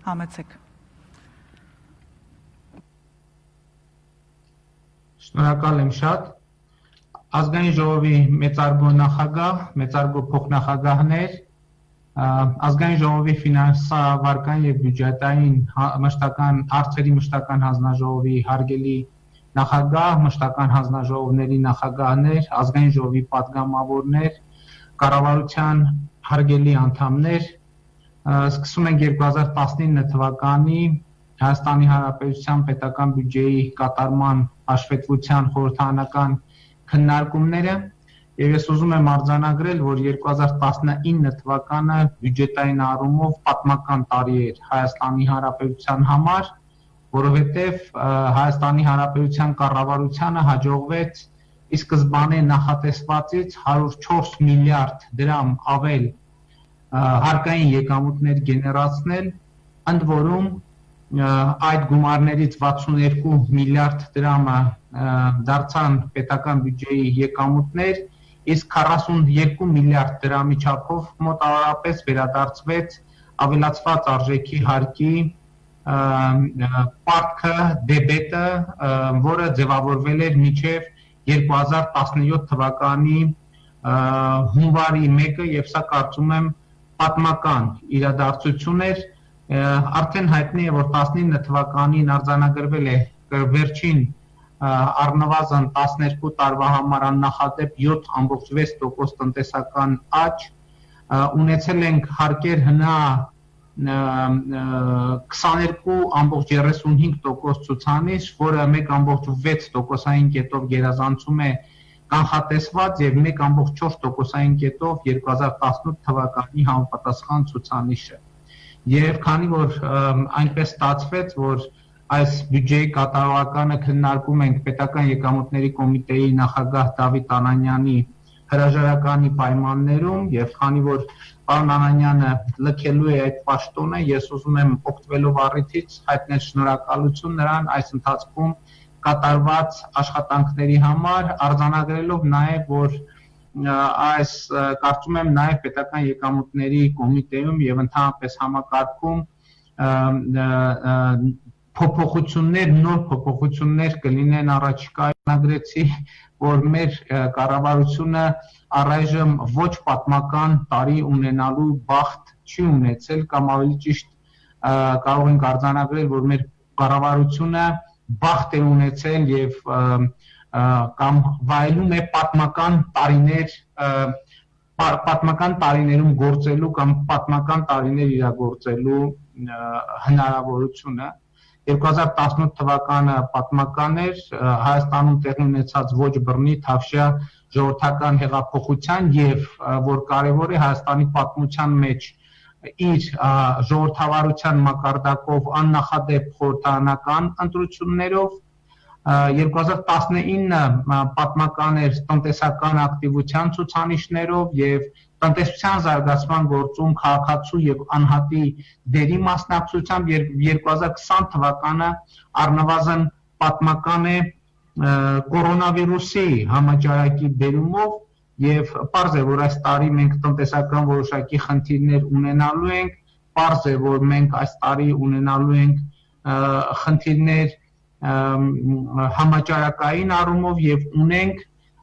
համեցեք։ Շնորհակալ եմ շատ։ Ազգային ժողովի մեծարգո նախագահ, մեծարգո փոխնախագահներ, Ազգային ժողովի ֆինանսավարական եւ բյուջետային մշտական հարցերի մշտական հանձնաժողովի հարգելի նախագահ, մշտական հանձնաժողովների նախագահներ, ազգային ժողովի պատգամավորներ, կառավարության հարգելի անդամներ, սկսում ենք 2019 թվականի Հայաստանի Հանրապետության պետական բյուջեի կատարման հաշվետվության խորհրդարանական քննարկումները եւ ես ուզում եմ արձանագրել, որ 2019 թվականը բյուջետային առումով պատմական տարի էր Հայաստանի Հանրապետության համար, որովհետեւ Հայաստանի Հանրապետության կառավարությանը հաջողվեց ի սկզբանե նախատեսվածից 104 միլիարդ դրամ ավել հարկային եկամուտներ գեներացնել, ընդ որում այդ գումարներից 62 միլիարդ դրամը դարձան պետական բյուջեի եկամուտներ, իսկ 42 միլիարդ դրամի չափով մոտավորապես վերադարձվեց ավելացված արժեքի հարկի պարտքը, դեբետը, որը ձևավորվել էր մինչև 2017 թվականի հունվարի 1-ը եւ սա կարծում եմ պատմական իրադարձություն էր, արդեն հայտնի է, որ 19 թվականին արձանագրվել է վերջին առնվազն 12 տարվա համար աննախադեպ 7.6% տնտեսական աճ, ունեցել ենք հարկեր հնա 22.35% ցուցանիշ, որը 1.6%-ային կետով գերազանցում է կանխատեսված եւ 1.4%-ային կետով 2018 թվականի համապատասխան ցուցանիշը։ Եվ քանի որ այնպես ստացվեց, որ այս բյուջեի կատարողականը քննարկում ենք պետական եկամուտների կոմիտեի նախագահ Դավիթ Անանյանի հրաժարականի պայմաններում եւ քանի որ պարոն Անանյանը լքելու է այդ պաշտոնը, ես ուզում եմ օգտվելով առիթից հայտնել շնորհակալություն նրան այս ընթացքում կատարված աշխատանքների համար, արձանագրելով նաեւ որ այս կարծում եմ նաեւ պետական եկամուտների կոմիտեում եւ ընդհանրապես համակարգում փոփոխություններ, նոր փոփոխություններ կլինեն առաջիկայում, ագրեցի, որ մեր կառավարությունը առայժմ ոչ պատմական տարի ունենալու բախտ չի ունեցել կամ ավելի ճիշտ կարող ենք արձանագրել, որ մեր կառավարությունը բախտ է ունեցել եւ կամ վայելում է պատմական տարիներում գործելու կամ պատմական տարիներ իրագործելու հնարավորությունը 2018 թվականը պատմական էր Հայաստանում տեղի ունեցած ոչ բռնի թավշյա ժողովրդական հեղափոխության եւ որ կարեւոր է Հայաստանի պատմության մեջ իր ժողովրդավարության մակարդակով աննախադեպ խորհրդարանական ընտրություններով 2019 պատմական էր տնտեսական ակտիվության ցուցանիշներով եւ տնտեսության զարգացման գործում քաղաքացու եւ անհատի դերի մասնակցությամբ 2020 թվականը առնվազն պատմական է կորոնավիրուսի համաճարակի բերումով եւ պարզ է որ այս տարի մենք տնտեսական որոշակի խնդիրներ ունենալու ենք, պարզ է որ մենք այս տարի ունենալու ենք խնդիրներ համաճարակային առումով եւ ունենք,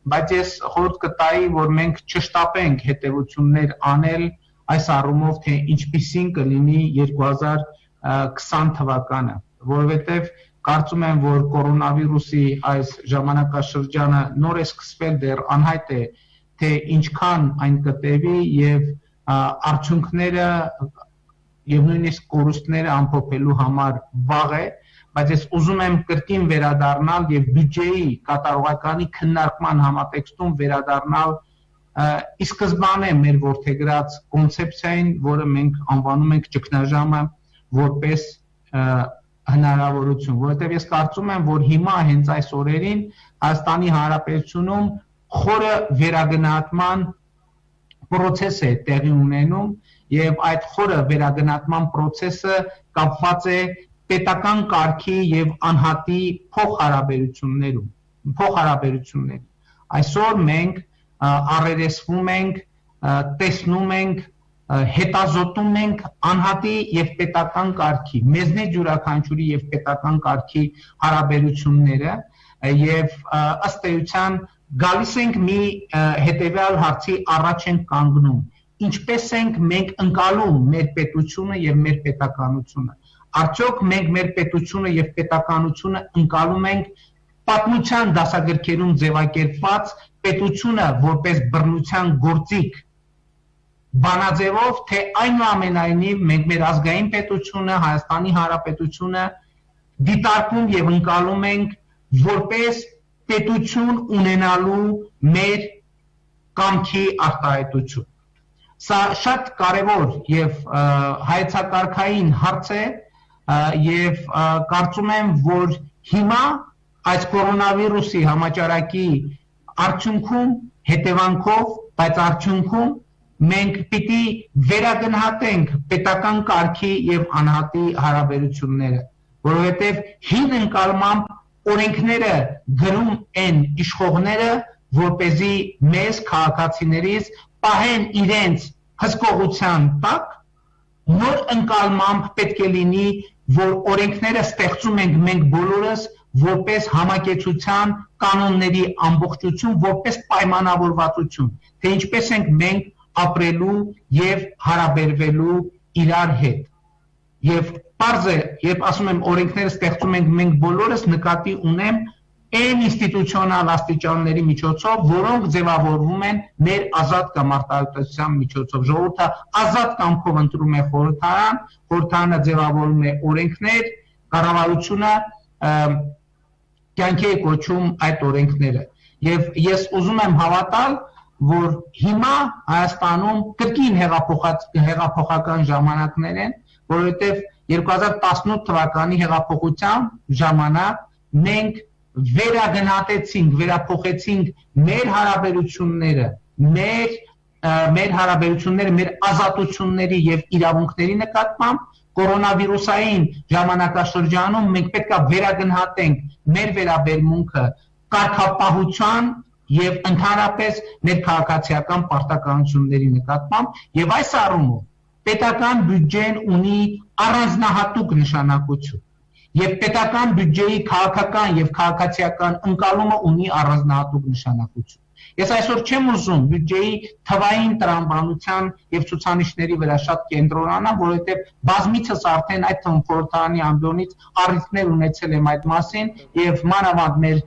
բայց ես խորհուրդ կտայի, որ մենք չշտապենք հետեւություններ անել այս առումով, թե ինչպիսին կլինի 2020 թվականը, որովհետեւ կարծում եմ, որ կորոնավիրուսի այս ժամանակաշրջանը նոր է սկսվել, դեռ անհայտ է, թե ինչքան այն կտևի եւ արդյունքները եւ նույնիսկ կորուստները ամփոփելու համար վաղ է, բայց ես ուզում եմ կրկին վերադառնալ եւ բյուջեի կատարողականի քննարկման համատեքստում վերադառնալ ի սկզբանե մեր որդեգրած կոնցեպցիային, որը մենք անվանում ենք ճգնաժամը որպես հնարավորություն, որովհետեւ ես կարծում եմ, որ հիմա հենց այս օրերին Հայաստանի Հանրապետությունում խորը վերագնահատման process է տեղի ունենում եւ այդ խորը վերագնահատման process-ը կապված է պետական կարգի եւ անհատի փոխհարաբերությունների։ Այսօր մենք առերեսվում ենք, տեսնում ենք հետազոտում ենք անհատի եւ պետական կարգի, մեզնից յուրաքանչյուրի եւ պետական կարգի հարաբերությունները եւ ըստ էության գալիս ենք մի հետեւյալ հարցի առաջ ենք կանգնում. ինչպես ենք մենք ընկալում մեր պետությունը եւ մեր պետականությունը։ Արդյոք մենք մեր պետությունը եւ պետականությունը ընկալում ենք պատմության դասագրքերում ձևակերպված պետությունը որպես բռնության գործիք բանաձևով, թե այնուամենայնիվ մենք մեր ազգային պետությունը, Հայաստանի Հանրապետությունը դիտարկում եւ ընկալում ենք որպես պետություն ունենալու մեր կամքի արտահայտություն։ Սա շատ կարևոր եւ հայեցակարգային հարց է եւ կարծում եմ, որ հիմա այս կորոնավիրուսի համաճարակի արդյունքում, հետևանքով, բայց արդյունքում մենք պիտի վերագնահատենք պետական կարգի եւ անհատի հարաբերությունները, որովհետեւ հին ընկալմամբ օրենքները գրում են իշխողները, որպեսզի մեզ քաղաքացիներից պահեն իրենց հսկողության տակ, նոր ընկալմամբ պետք է լինի, որ օրենքները ստեղծում ենք մենք բոլորս որպես համակեցության կանոնների ամբողջություն, որպես պայմանավորվածություն, թե ինչպես ենք մենք ապրելու եւ հարաբերվելու իրար հետ։ Եվ պարզ է, երբ ասում եմ օրենքները ստեղծում ենք մենք բոլորս, նկատի ունեմ այն ինստիտուցիոնալ աստիճանների միջոցով, որոնք ձևավորվում են մեր ազատ կամ արտահայտության միջոցով։ Ժողովուրդը ազատ կամքով ընտրում է խորհրդարան, խորհրդարանը ձևավորում է օրենքներ, կառավարությունը կյանքի է կոչում այդ օրենքները։ Եվ ես ուզում եմ հավատալ, որ հիմա Հայաստանում կրկին հեղափոխական ժամանակներ են, որովհետև 2018 թվականի հեղափոխության ժամանակ մենք վերագնահատեցինք, վերափոխեցինք մեր հարաբերությունները, մեր ազատությունների եւ իրավունքների նկատմամբ կորոնավիրուսային ժամանակաշրջանում մենք պետք է վերագնահատենք մեր վերաբերմունքը կարգապահության եւ ընդհանրապես մեր քաղաքացիական պարտականությունների նկատմամբ եւ այս առումով պետական բյուջեն ունի առանձնահատուկ նշանակություն եւ պետական բյուջեի քաղաքական եւ քաղաքացիական ընկալումը ունի առանձնահատուկ նշանակություն։ Ես այսօր չեմ ուզում բյուջեի թվային տրամաբանության եւ ցուցանիշների վրա շատ կենտրոնանալ, որովհետեւ բազմիցս արդեն այդ թվում խորհրդարանի ամբիոնից առիթներ ունեցել եմ այդ մասին եւ մանավանդ մեր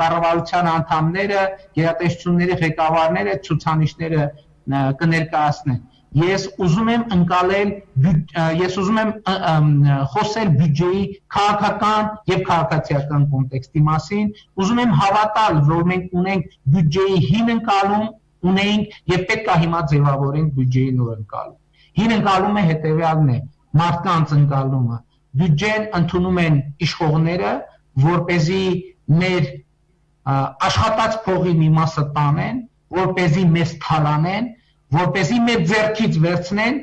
կառավարության անդամները, գերատեսչությունների ղեկավարները ցուցանիշները կներկայացնեն։ Ես ուզում եմ խոսել բյուջեի քաղաքական եւ քաղաքացիական կոնտեքստի մասին, ուզում եմ հավատալ, որ մենք ունենք բյուջեի հին ընկալում, ունենք եւ պետք է հիմա ձևավորենք բյուջեի նոր ընկալում։ Հին ընկալումը հետեւյալն է՝ մարդկանց ընկալումը։ Բյուջեն ընդունում են իշխողները, որպեսզի մեր աշխատած փողի մի մասը տանեն, որպեսզի մեզ թալանեն, որպեսզի մեր ձեռքից վերցնեն,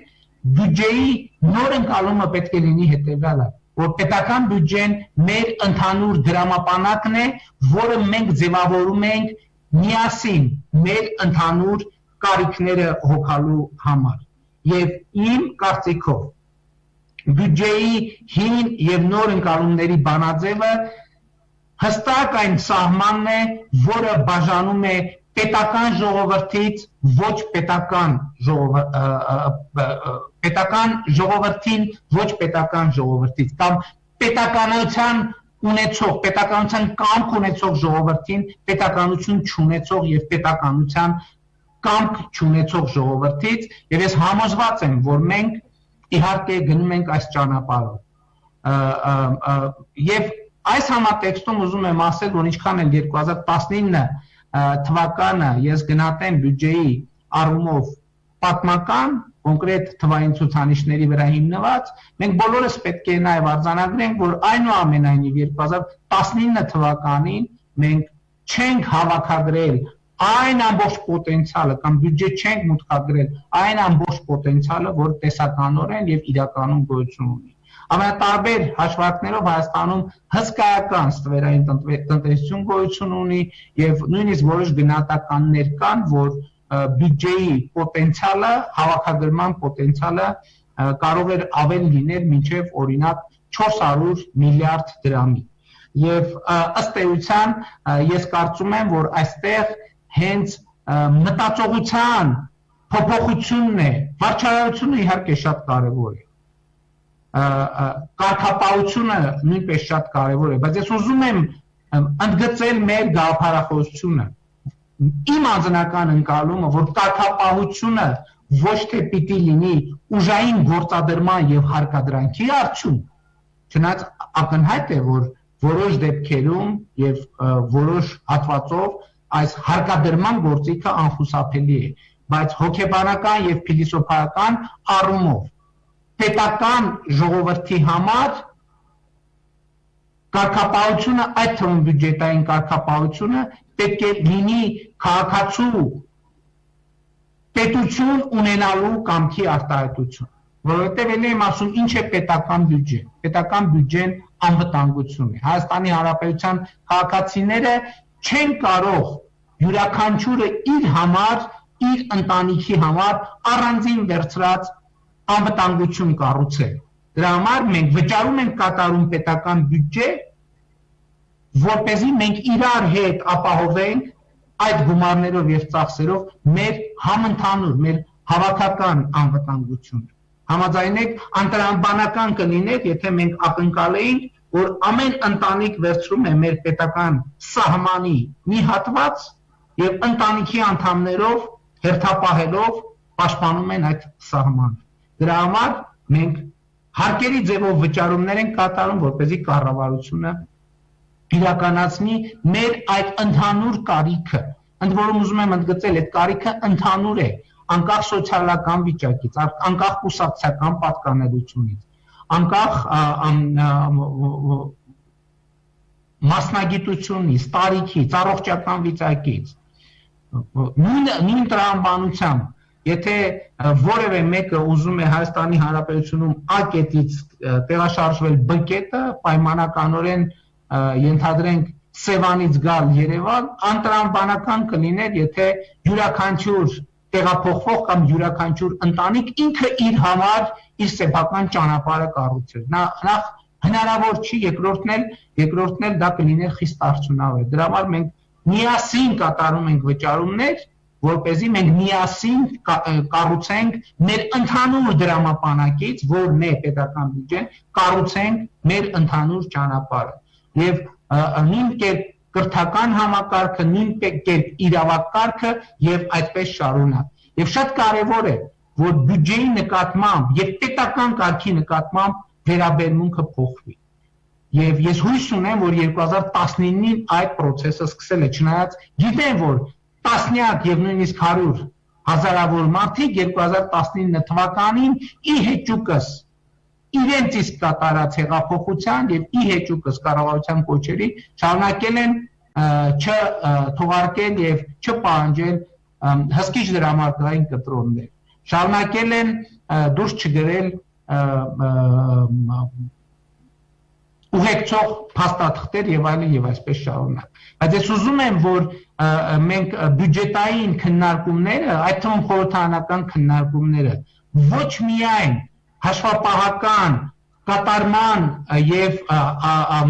բյուջեի նոր ընկալումը պետք է լինի հետևյալը, որ պետական բյուջեն մեր ընդհանուր դրամապանակն է, որը մենք ձևավորում ենք միասին մեր ընդհանուր կարիքները հոգալու համար։ Եվ իմ կարծիքով բյուջեի հին եւ նոր ընկալումների բանաձևը հստակ այն սահմանն է, որը բաժանում է պետական ժողովրդից ոչ պետական ժողովրդին ոչ պետական ժողովրդից կամ պետականության ունեցող պետականության կամք ունեցող ժողովրդին պետականություն չունեցող եւ պետականության կամք չունեցող ժողովրդից եւ ես համոզված եմ, որ մենք իհարկե գնում ենք այս ճանապարհով եւ այս համատեքստում ուզում եմ ասել, որ ինչքան էլ 2019 թվականը ես գնահատեմ բյուջեի առումով պատմական, կոնկրետ թվային ցուցանիշների վրա հիմնված, մենք բոլորս պետք է նաև արձանագրենք, որ այնուամենայնիվ 2019 թվականին մենք չենք հավաքագրել այն ամբողջ պոտենցիալը կամ բյուջե չենք մուտքագրել այն ամբողջ պոտենցիալը, որ տեսականորեն եւ իրականում գոյություն ունի։ Ամենատարբեր հաշվարկներով Հայաստանում հսկայական ստվերային տնտեսություն գոյություն ունի եւ նույնիսկ որոշ գնահատականներ կան, որ բյուջեի պոտենցիալը, հավաքագրման պոտենցիալը կարող էր ավել լինել մինչև օրինակ 400 միլիարդ դրամի։ Եվ ըստ էության ես կարծում եմ, որ այստեղ հենց մտածողության փոփոխությունն է, վարչարարությունը իհարկե շատ կարևոր է։ Կարգապահությունը նույնպես շատ կարևոր է, բայց ես ուզում եմ ընդգծել մեր գաղափարախոսությունը։ Իմ անձնական ընկալումը, որ կարգապահությունը ոչ թե պիտի լինի ուժային գործադրման եւ հարկադրանքի արդյունք, չնայած ակնհայտ է, որ որոշ դեպքերում եւ որոշ հատվածով այս հարկադրման գործիքը անխուսափելի է, բայց հոգեբանական եւ փիլիսոփայական առումով պետական ժողովրդի համար կարգապահությունը, այդ թվում բյուջետային կարգապահությունը պետք է լինի քաղաքացու պետություն ունենալու կամքի արտահայտություն, որովհետև ելի եմ ասում ինչ է պետական բյուջեն։ Պետական բյուջեն անվտանգություն է։ Հայաստանի Հանրապետության քաղաքացիները չեն կարող յուրաքանչյուրը իր համար, իր ընտանիքի համար առանձին վերցրած անվտանգություն կառուցել։ Դրա համար մենք վճարում ենք կատարում պետական բյուջե, որպեսզի մենք իրար հետ ապահովենք այդ գումարներով եւ ծախսերով մեր համընդհանուր, մեր հավաքական անվտանգությունը։ Համաձայնեք, անտրամաբանական կլիներ, եթե մենք ակնկալեինք, որ ամեն ընտանիք վերցրում է մեր պետական սահմանի մի հատված եւ ընտանիքի անդամներով հերթապահելով պաշտպանում են այդ սահմանը։ Դրա համար մենք հարկերի ձևով վճարումներ ենք կատարում, որպեսզի կառավարությունը իրականացնի մեր այդ ընդհանուր կարիքը։ Ընդ որում ուզում եմ ընդգծել, այդ կարիքը ընդհանուր է, անկախ սոցիալական վիճակից, անկախ կուսակցական պատկանելությունից, անկախ մասնագիտությունից, տարիքից, առողջական վիճակից, նույն տրամաբանությամբ, եթե որևէ մեկը ուզում է Հայաստանի Հանրապետությունում A կետից տեղաշարժվել B կետը, պայմանականորեն ենթադրենք Սևանից գալ Երևան, անտրամաբանական կլիներ, եթե յուրաքանչյուր տեղափոխվող կամ յուրաքանչյուր ընտանիք ինքը իր համար իր սեփական ճանապարհը կառուցեր։ Նախ հնարավոր չի, երկրորդն էլ դա կլիներ խիստ արդյունավետ։ Դրա համար մենք միասին կատարում ենք վճարումներ, որպեսզի մենք միասին կառուցենք մեր ընդհանուր դրամապանակից, որն է պետական բյուջեն, կառուցենք մեր ընդհանուր ճանապարհը։ Եվ նույն կերպ կրթական համակարգը, նույն կերպ իրավակարգը եւ այդպես շարունակ։ Եվ շատ կարեւոր է, որ բյուջեի նկատմամբ եւ պետական կարգի նկատմամբ վերաբերմունքը փոխվի։ Եվ ես հույս ունեմ, որ 2019-ին այդ process-ը սկսել է, չնայած գիտեմ, որ տասնյակ եւ նույնիսկ 100 հազարավոր մարդիկ 2019 թվականին ի հեճուկս իրենց իսկ կատարած հեղափոխության եւ ի հեճուկս կառավարության կոչերի շարունակել են չթողարկել եւ չպահանջել հսկիչ դրամարկղային կտրոններ, շարունակել են դուրս չգրել ուղեկցող փաստաթղթեր եւ այլն եւ այսպես շարունակ։ Բայց ես ուզում եմ, որ մենք բյուջետային քննարկումները, այդ թվում խորհրդարանական քննարկումները ոչ միայն հաշվապահական կատարման եւ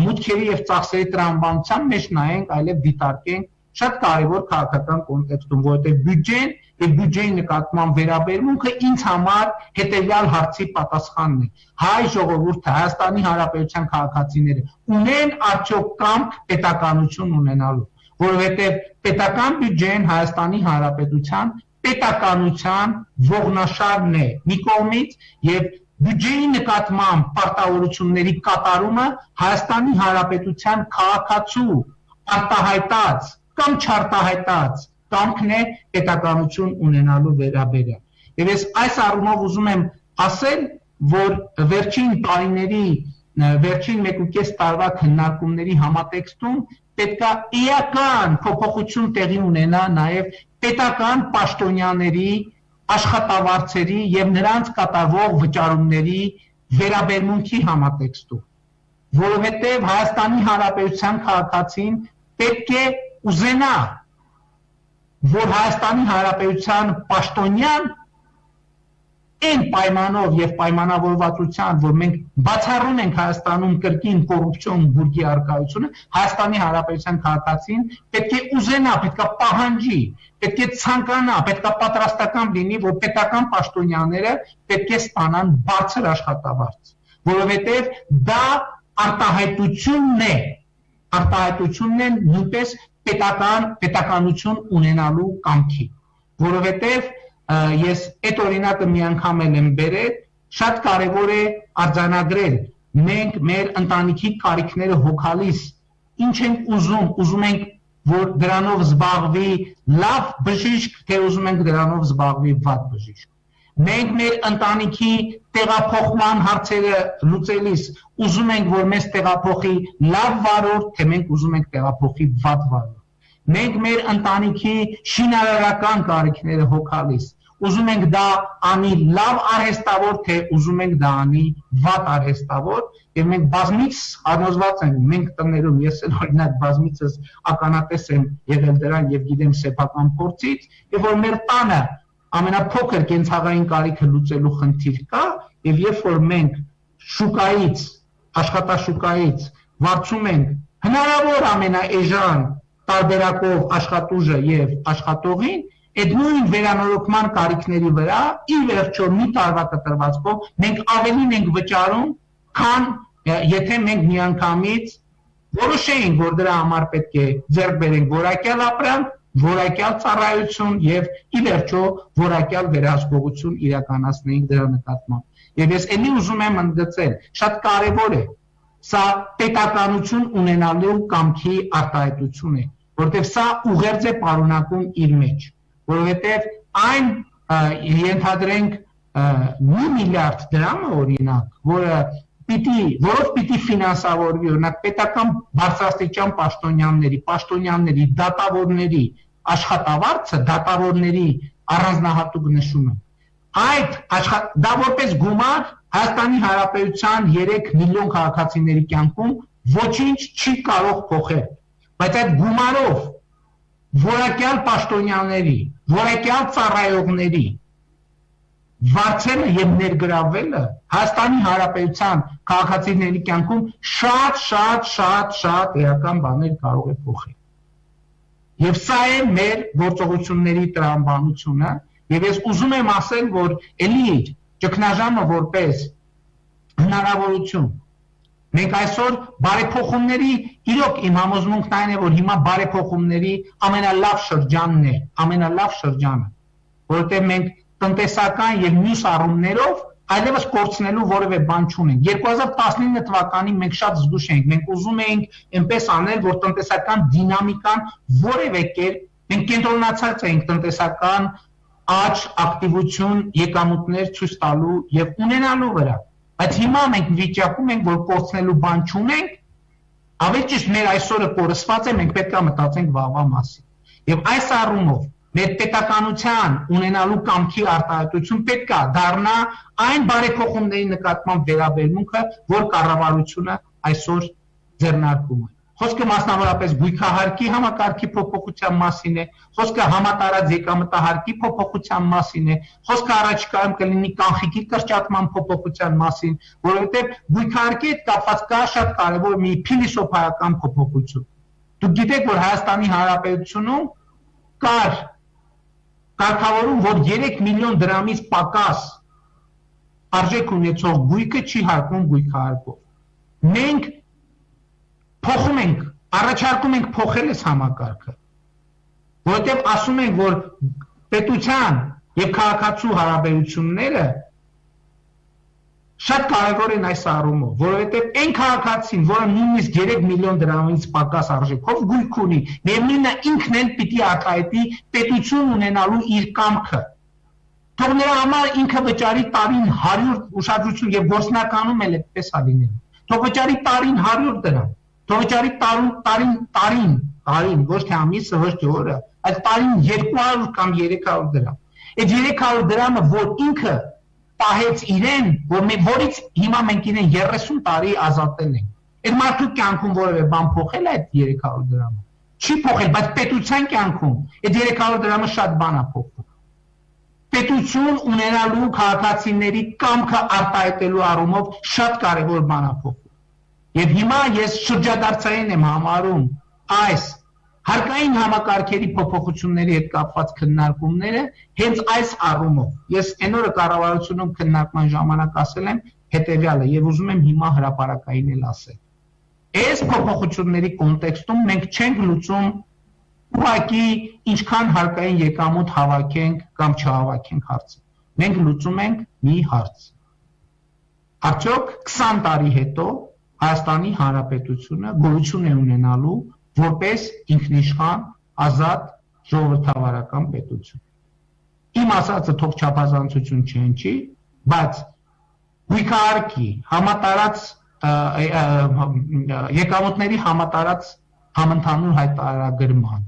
մուտքերի եւ ծախսերի տրամաբանության մեջ նայենք, այլև դիտարկենք շատ կարեւոր քաղաքական կոնտեքստում, որովհետեւ բյուջեն եւ բյուջեի նկատմամբ վերաբերմունքը ինձ համար հետեւյալ հարցի պատասխանն է. հայ ժողովուրդը, Հայաստանի Հանրապետության քաղաքացիները ունեն արդյոք կամք պետականություն ունենալու, որովհետեւ պետական բյուջեն Հայաստանի Հանրապետության պետականության ողնաշարն է մի կողմից եւ բյուջեի նկատմամբ պարտավորությունների կատարումը Հայաստանի Հանրապետության քաղաքացու արտահայտած կամ չարտահայտած կամքն է պետականություն ունենալու վերաբերյալ։ Եվ ես այս առումով ուզում եմ ասել, որ վերջին տարիների, վերջին 1.5 տարվա քննարկումների համատեքստում պետքա էական փոփոխություն տեղի ունենա նաև պետական պաշտոնյաների, աշխատավարձերի եւ նրանց կատարվող վճարումների վերաբերմունքի համատեքստում, որովհետեւ Հայաստանի Հանրապետության քաղաքացին պետք է ուզենա որ Հայաստանի Հանրապետության պաշտոնյան այն պայմանով եւ պայմանավորվածության, որ մենք բացառում ենք Հայաստանում կրկին կոռուպցիոն բուրգի արկայությունը, Հայաստանի Հանրապետության քաղաքացին պետք է ուզենա, պետք է պահանջի, պետք է ցանկանա, պետք է պատրաստական լինի, որ պետական պաշտոնյաները պետք է ստանան բարձր աշխատավարձ, որովհետեւ դա արտահայտությունն է նույնպես պետականություն ունենալու կամքի, որովհետեւ ես այդ օրինակը մի անգամ եմ բերել, շատ կարևոր է արձանագրել, մենք մեր ընտանիքի կարիքները հոգալիս, ինչ ենք ուզում ենք, որ դրանով զբաղվի լավ բժիշկ, թե ուզում ենք դրանով զբաղվի վատ բժիշկ։ Մենք մեր ընտանիքի տեղափոխման հարցերը լուծելիս ուզում ենք, որ մեզ տեղափոխի լավ վարորդ, թե մենք ուզում ենք տեղափոխի վատ վարորդ։ Մենք մեր ընտանիքի շինարարական կարիքները հոգալիս ուզում ենք դա անի լավ արհեստավոր, թե ուզում ենք դա անի վատ արհեստավոր, եւ մենք բազմից համոզված ենք, մենք տներում, ես էլ օրինակ բազմիցս ականատես եմ եղել դրան եւ գիտեմ սեփական փորձից, եւ որ մեր տանը ամենափոքր կենցաղային կարիքը լուծելու խնդիր կա, եւ երբ որ մենք շուկայից, աշխատաշուկայից վարձում ենք հնարավոր ամենաէժան տարբերակով աշխատուժը եւ աշխատողին, այդ նույն վերանորոգման կարիքների վրա ի վերջո մի տարվա կտրվածքով մենք ավելին ենք վճարում, քան եթե մենք միանգամից որոշեինք, որ դրա համար պետք է ձեռք բերենք որակյալ ապրանք, որակյալ ծառայություն եւ ի վերջո որակյալ վերահսկողություն իրականացնենք դրա նկատմամբ։ Եվ ես ելի ուզում եմ ընդգծել, շատ կարեւոր է սա պետականություն ունենալու կամքի արտահայտություն է, որտեղ սա ուղերձ է պարունակում իր մեջ, որովհետեւ այն ենթադրենք 1 միլիարդ դրամը օրինակ, որով պիտի ֆինանսավորվի օրինակ պետական բարձրաստիճան պաշտոնյաների, դատավորների աշխատավարձը, դատավորների առանձնահատուկ նշումը։ Դա որպես գումար Հայաստանի Հանրապետության 3 միլիոն քաղաքացիների կյանքում ոչինչ չի կարող փոխել, բայց այդ գումարով որակյալ պաշտոնյաների, որակյալ ծառայողների վարձելը եւ ներգրավելը Հայաստանի Հանրապետության քաղաքացիների կյանքում շատ էական բաներ կարող է փոխել։ Եվ սա է մեր գործողությունների տրամաբանությունը, եւ ես ուզում եմ ասել, որ ելի ճգնաժամը որպես հնարավորություն մենք այսօր բարեփոխումների իրոք իմ համոզմունքն այն է, որ հիմա բարեփոխումների ամենալավ շրջանը, որովհետեւ մենք տնտեսական եւ մյուս առումներով այլևս կորցնելու որևէ բան չունենք։ 2019 թվականին մենք շատ զգուշ էինք, մենք ուզում էինք այնպես անել, որ տնտեսական դինամիկան որևէ կերպ մենք կենտրոնացած էինք տնտեսական աճ, ակտիվություն, եկամուտներ ցույց տալու եւ ունենալու վրա։ Բայց հիմա մենք վիճակում ենք, որ կորցնելու բան չունենք, ավելի ճիշտ մեր այսօրը կորսված է, մենք պետք է մտածենք վաղվա մասին։ Եվ այս առումով մեր պետականության ունենալու կամքի արտահայտություն պետք է դառնա այն բարեփոխումների նկատմամբ վերաբերմունքը, որ կառավարությունը այսօր ձեռնարկում է։ Խոսքը մասնավորապես գույքահարկի համակարգի փոփոխության մասին է, խոսքը համատարած եկամտահարկի փոփոխության մասին է, խոսքը առաջիկայում կլինի կանխիկի կրճատման փոփոխության մասին, որովհետև գույքահարկի հետ կապված կա շատ կարևոր մի փիլիսոփայական փոփոխություն։ Դուք գիտեք, որ Հայաստանի Հանրապետությունում կար կարգավորում, որ 3 միլիոն դրամից պակաս արժեք ունեցող գույքը չի հարկվում գույքահարկով։ Մենք փոխում ենք, առաջարկում ենք փոխել այս համակարգը, որովհետև ասում ենք, որ պետության եւ քաղաքացու հարաբերությունները շատ կարևոր են այս առումով, որովհետև այն քաղաքացին, որը նույնիսկ 3 միլիոն դրամից պակաս արժեքով գույք ունի, միևնույնն է ինքն էլ պիտի արտահայտի պետություն ունենալու իր կամքը։ Թող նրա համար ինքը վճարի տարին 100 ուշադրություն եւ գործնականում էլ այդպես է լինելու։ Թող վճարի տարին 100 դրամ, թող վճարի տարին, ոչ թե ամիսը, ոչ թե օրը, այլ տարին 200 կամ 300 դրամ։ Այդ 300 դրամը, որ ինքը պահեց իրեն, որից հիմա մենք իրեն 30 տարի ազատել ենք։ Այդ մարդու կյանքում որևէ բան փոխել է այդ 300 դրամը։ Չի փոխել, բայց պետության կյանքում այդ 300 դրամը շատ բան է փոխում։ Պետություն ունենալու քաղաքացիների կամքը արտահայտելու առումով շատ կարևոր բան է փոխում։ Եվ հիմա ես շրջադարձային եմ համարում այս հարկային համակարգերի փոփոխությունների հետ կապված քննարկումները հենց այս առումով։ Ես այն օրը կառավարությունում քննարկման ժամանակ ասել եմ հետևյալը եւ ուզում եմ հիմա հրապարակային էլ ասել։ Այս փոփոխությունների կոնտեքստում մենք չենք լուծում ուղղակի ինչքան հարկային եկամուտ հավաքենք կամ չհավաքենք հարցը։ Մենք լուծում ենք մի հարց։ Արդյոք 20 տարի հետո Հայաստանի Հանրապետությունը գոյություն է ունենալու որպես ինքնիշխան, ազատ, ժողովրդավարական պետություն։ Իմ ասածը թող չափազանցություն չհնչի, բայց հույքահարկի համատարած եկամուտների համատարած համընդհանուր հայտարարագրման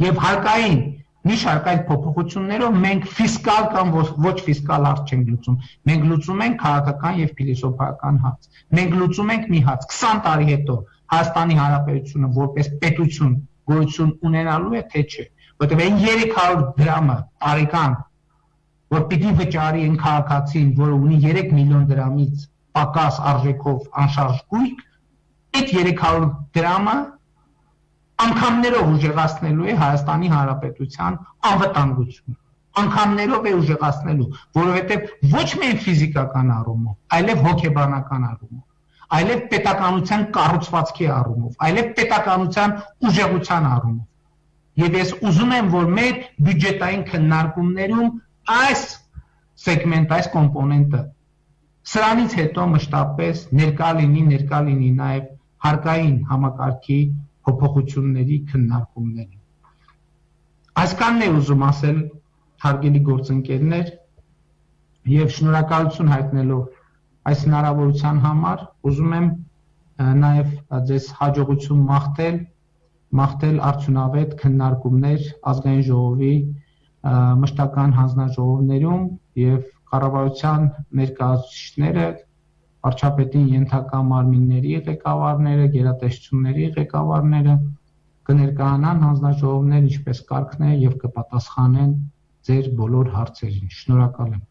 եւ հարկային մի շարք այլ փոփոխություններով մենք ֆիսկալ կամ ոչ ֆիսկալ հարց չենք լուծում, մենք լուծում ենք քաղաքական եւ փիլիսոփայական հարց։ Մենք լուծում ենք մի հարց 20 տարի հետո Հայաստանի Հանրապետությունը որպես պետություն գոյություն ունենալու է թե չէ, որտեղ այն 300 դրամը տարեկան, որ պիտի վճարի այն քաղաքացին, որը ունի 3 միլիոն դրամից պակաս արժեքով անշարժ գույք, այդ 300 դրամը անգամներով ուժեղացնելու է Հայաստանի Հանրապետության անվտանգությունը։ Անգամներով է ուժեղացնելու, որովհետև ոչ միայն ֆիզիկական առումով, այլև հոգեբանական առումով, այլև պետականության կառուցվածքի առումով, այլև պետականության ուժեղության առումով։ Եվ ես ուզում եմ, որ մեր բյուջետային քննարկումներում այս սեգմենտ, այս կոմպոնենտը սրանից հետո մշտապես ներկա լինի նաև հարկային համակարգի փոփոխությունների քննարկումներին։ Այսքանն է ուզում ասել հարգելի գործընկերներ եւ շնորհակալություն հայտնելով այս հնարավորության համար ուզում եմ նաև ձեզ հաջողություն մաղթել արդյունավետ քննարկումներ ազգային ժողովի մշտական հանձնաժողովներում եւ կառավարության ներկայացուցիչները, վարչապետին ենթակա մարմինների ղեկավարները, գերատեսչությունների ղեկավարները կներկայանան հանձնաժողովներ ինչպես կարգն է եւ կպատասխանեն ձեր բոլոր հարցերին։ Շնորհակալ եմ։